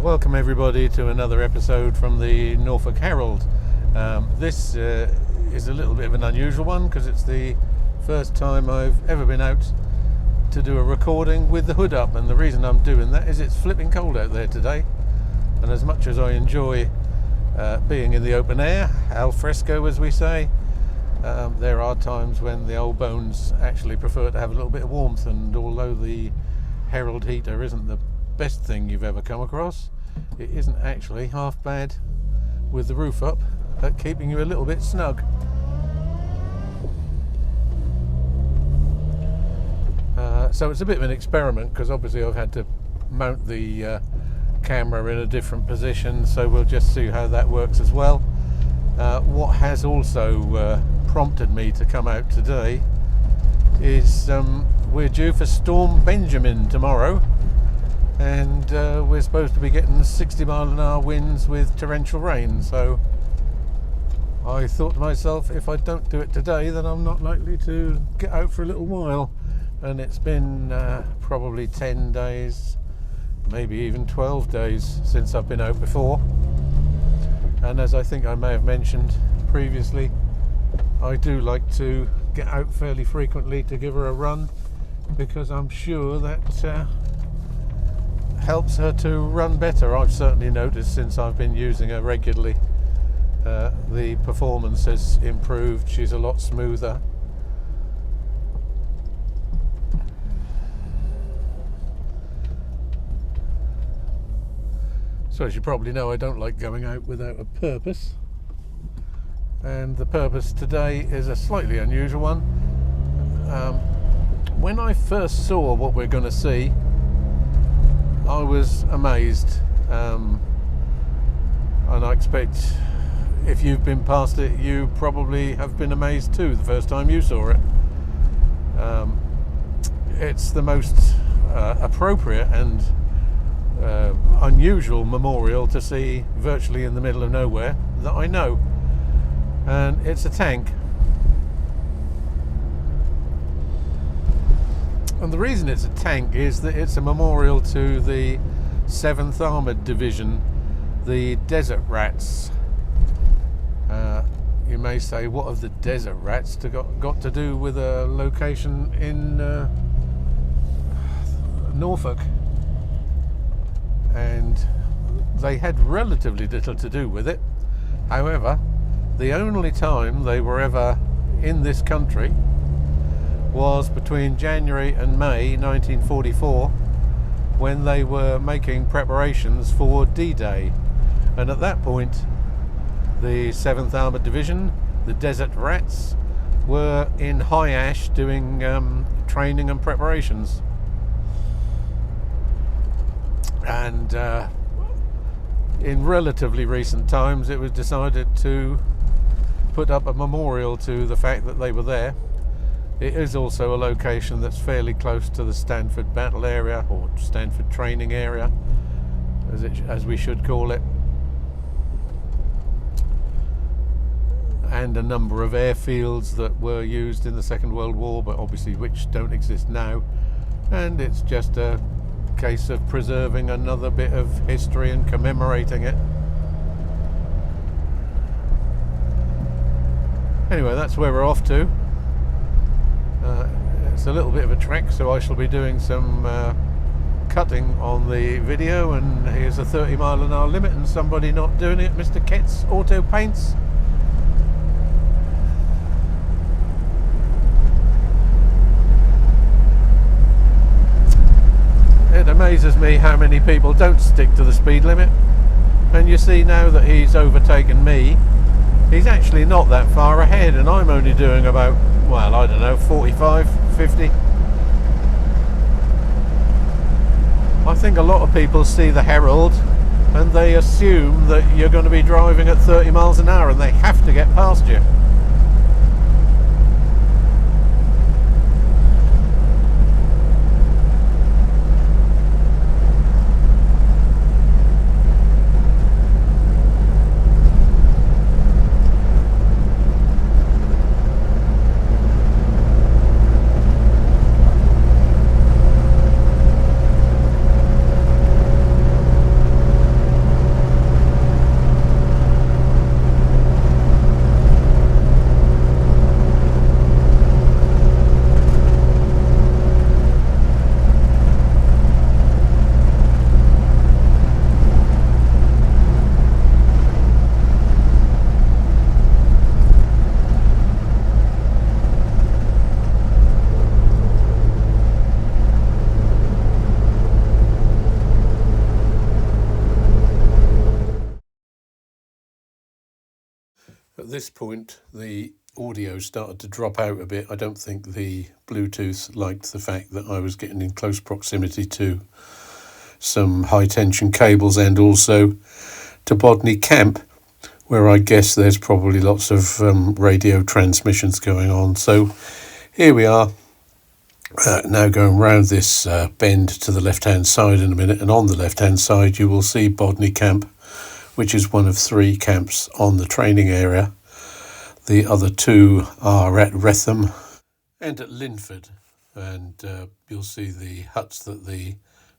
Welcome everybody to another episode from the Norfolk Herald. This is a little bit of an unusual one because it's the first time I've ever been out to do a recording with the hood up, and the reason I'm doing that is it's flipping cold out there today, and as much as I enjoy being in the open air, al fresco as we say, there are times when the old bones actually prefer to have a little bit of warmth, and although the Herald heater isn't the best thing you've ever come across, it isn't actually half bad with the roof up at keeping you a little bit snug. So it's a bit of an experiment because obviously I've had to mount the camera in a different position, so we'll just see how that works as well. What has also prompted me to come out today is we're due for Storm Benjamin tomorrow, and we're supposed to be getting 60-mile-an-hour winds with torrential rain, so I thought to myself, if I don't do it today then I'm not likely to get out for a little while. And it's been probably 10 days, maybe even 12 days since I've been out before, and as I think I may have mentioned previously, I do like to get out fairly frequently to give her a run, because I'm sure that helps her to run better. I've certainly noticed since I've been using her regularly, the performance has improved. She's a lot smoother. So as you probably know, I don't like going out without a purpose, and the purpose today is a slightly unusual one. When I first saw what we're going to see, I was amazed, and I expect if you've been past it, you probably have been amazed too the first time you saw it. It's the most appropriate and unusual memorial to see virtually in the middle of nowhere that I know, and it's a tank. And the reason it's a tank is that it's a memorial to the 7th Armoured Division, the Desert Rats. You may say, what have the Desert Rats got to do with a location in Norfolk? And they had relatively little to do with it. However, the only time they were ever in this country was between January and May 1944, when they were making preparations for D-Day. And at that point, the 7th Armoured Division, the Desert Rats, were in High Ash doing training and preparations. And in relatively recent times it was decided to put up a memorial to the fact that they were there. It is also a location that's fairly close to the Stanford battle area, or Stanford training area as we should call it, and a number of airfields that were used in the Second World War, but obviously which don't exist now, and it's just a case of preserving another bit of history and commemorating it. Anyway, that's where we're off to. It's a little bit of a trek, so I shall be doing some cutting on the video, and here's a 30-mile-an-hour limit and somebody not doing it, Mr. Kett's Auto Paints. It amazes me how many people don't stick to the speed limit, and you see now that he's overtaken me, he's actually not that far ahead, and I'm only doing about, well, I don't know, 45, 50. I think a lot of people see the Herald and they assume that you're going to be driving at 30 miles an hour and they have to get past you. at this point the audio started to drop out a bit. I don't think the Bluetooth liked the fact that I was getting in close proximity to some high tension cables and also to Bodney Camp, where I guess there's probably lots of radio transmissions going on. So here we are, now going round this bend to the left hand side in a minute, and on the left hand side you will see Bodney Camp, which is one of 3 camps on the training area. The other 2 are at Wretham and at Linford, and you'll see the huts that the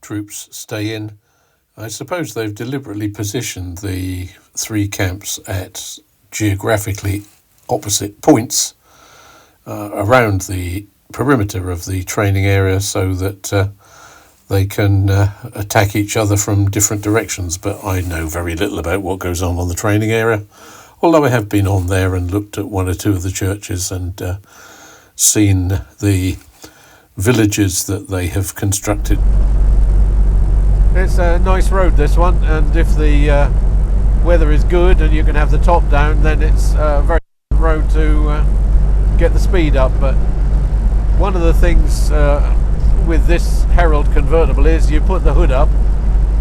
troops stay in. I suppose they've deliberately positioned the 3 camps at geographically opposite points around the perimeter of the training area so that they can attack each other from different directions. But I know very little about what goes on the training area, although I have been on there and looked at 1 or 2 of the churches and seen the villages that they have constructed. It's a nice road, this one, and if the weather is good and you can have the top down, then it's a very good road to get the speed up. But one of the things with this Herald convertible is you put the hood up,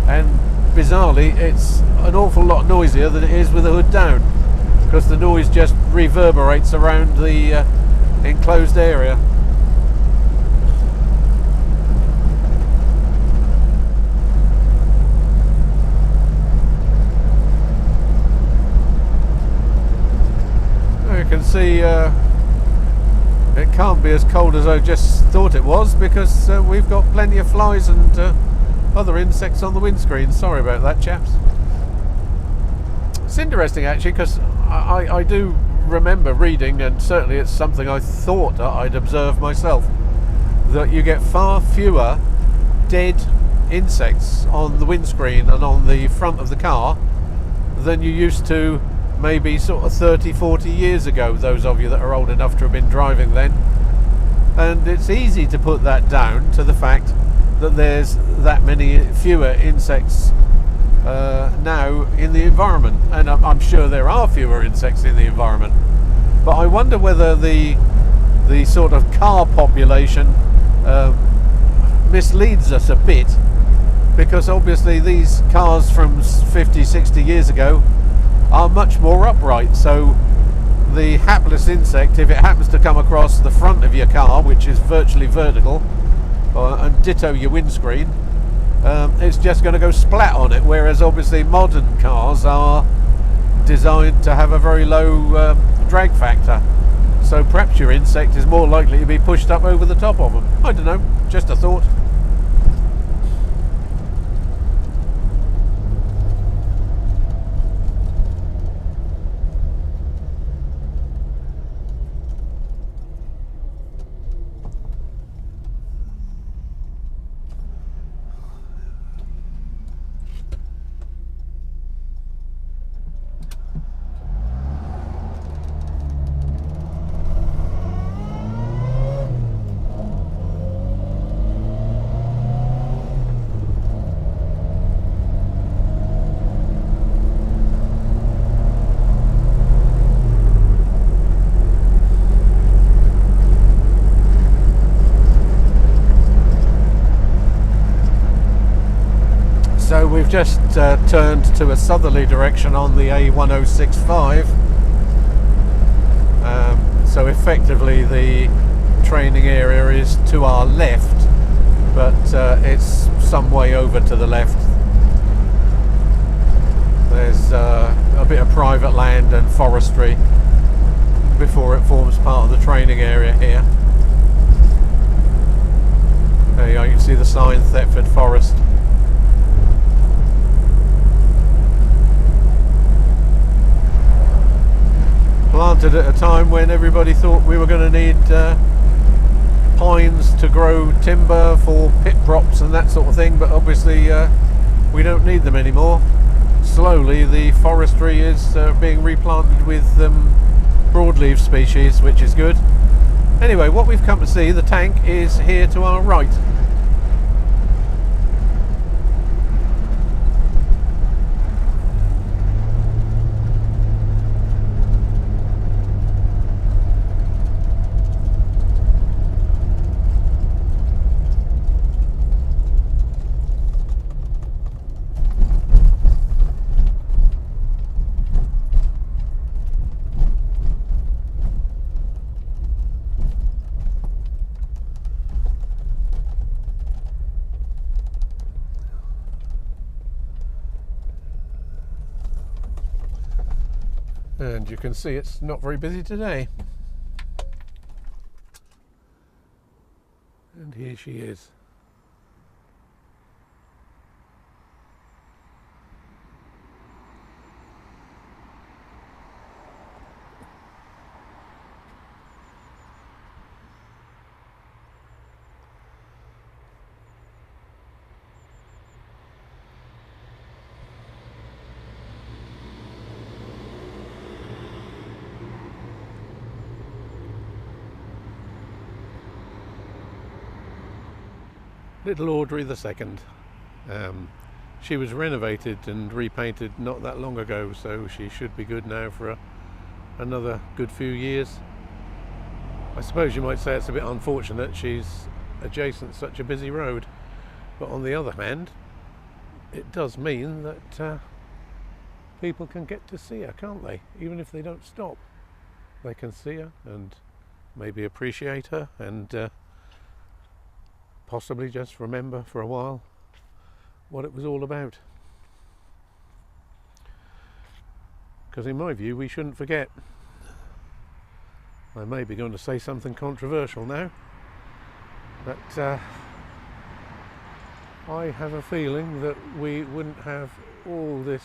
and bizarrely it's an awful lot noisier than it is with the hood down, because the noise just reverberates around the enclosed area. You can see it can't be as cold as I just thought it was, because we've got plenty of flies and other insects on the windscreen. Sorry about that, chaps. It's interesting actually, because I do remember reading, and certainly it's something I thought I'd observed myself, that you get far fewer dead insects on the windscreen and on the front of the car than you used to maybe sort of 30-40 years ago, those of you that are old enough to have been driving then. And it's easy to put that down to the fact that there's that many fewer insects now in the environment, and I'm sure there are fewer insects in the environment, but I wonder whether the sort of car population misleads us a bit, because obviously these cars from 50-60 years ago are much more upright, so the hapless insect, if it happens to come across the front of your car, which is virtually vertical, and ditto your windscreen, it's just going to go splat on it, whereas obviously modern cars are designed to have a very low drag factor, so perhaps your insect is more likely to be pushed up over the top of them. I don't know, just a thought. So we've just turned to a southerly direction on the A1065, so effectively the training area is to our left, but it's some way over to the left. There's a bit of private land and forestry before it forms part of the training area here. There you go, you can see the sign Thetford Forest. Planted at a time when everybody thought we were going to need pines to grow timber for pit props and that sort of thing, but obviously we don't need them anymore. Slowly the forestry is being replanted with broadleaf species, which is good. Anyway, what we've come to see, the tank is here to our right. And you can see it's not very busy today. And here she is. Little Audrey II. She was renovated and repainted not that long ago, so she should be good now for another good few years. I suppose you might say it's a bit unfortunate she's adjacent such a busy road, but on the other hand, it does mean that people can get to see her, can't they? Even if they don't stop, they can see her and maybe appreciate her and possibly just remember for a while what it was all about. Because in my view, we shouldn't forget. I may be going to say something controversial now, but I have a feeling that we wouldn't have all this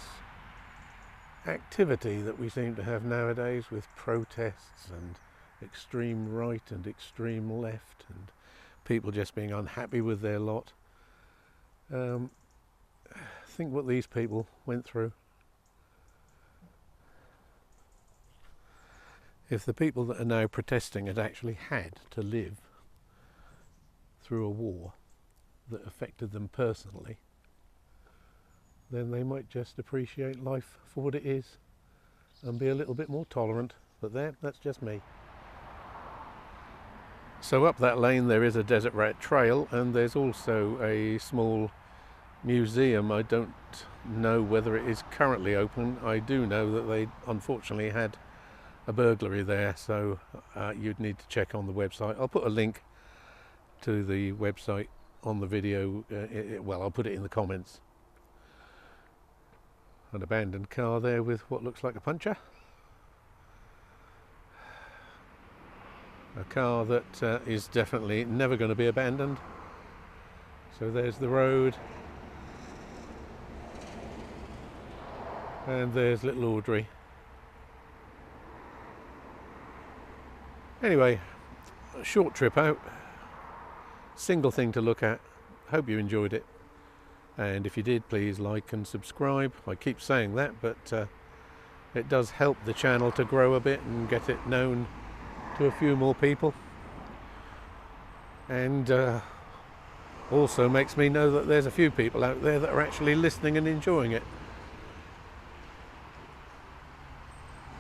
activity that we seem to have nowadays with protests and extreme right and extreme left and people just being unhappy with their lot. Think what these people went through. If the people that are now protesting had actually had to live through a war that affected them personally, then they might just appreciate life for what it is and be a little bit more tolerant. But that's just me. So up that lane there is a Desert Rat Trail, and there's also a small museum. I don't know whether it is currently open. I do know that they unfortunately had a burglary there, so you'd need to check on the website. I'll put a link to the website on the video. Well, I'll put it in the comments. An abandoned car there with what looks like a puncture. A car that is definitely never going to be abandoned. So there's the road, and there's little Audrey. Anyway, a short trip out, single thing to look at. Hope you enjoyed it, and if you did, please like and subscribe. I keep saying that, but it does help the channel to grow a bit and get it known to a few more people, and also makes me know that there's a few people out there that are actually listening and enjoying it,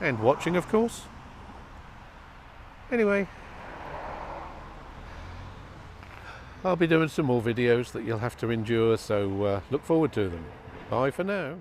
and watching, of course. Anyway, I'll be doing some more videos that you'll have to endure, so look forward to them. Bye for now.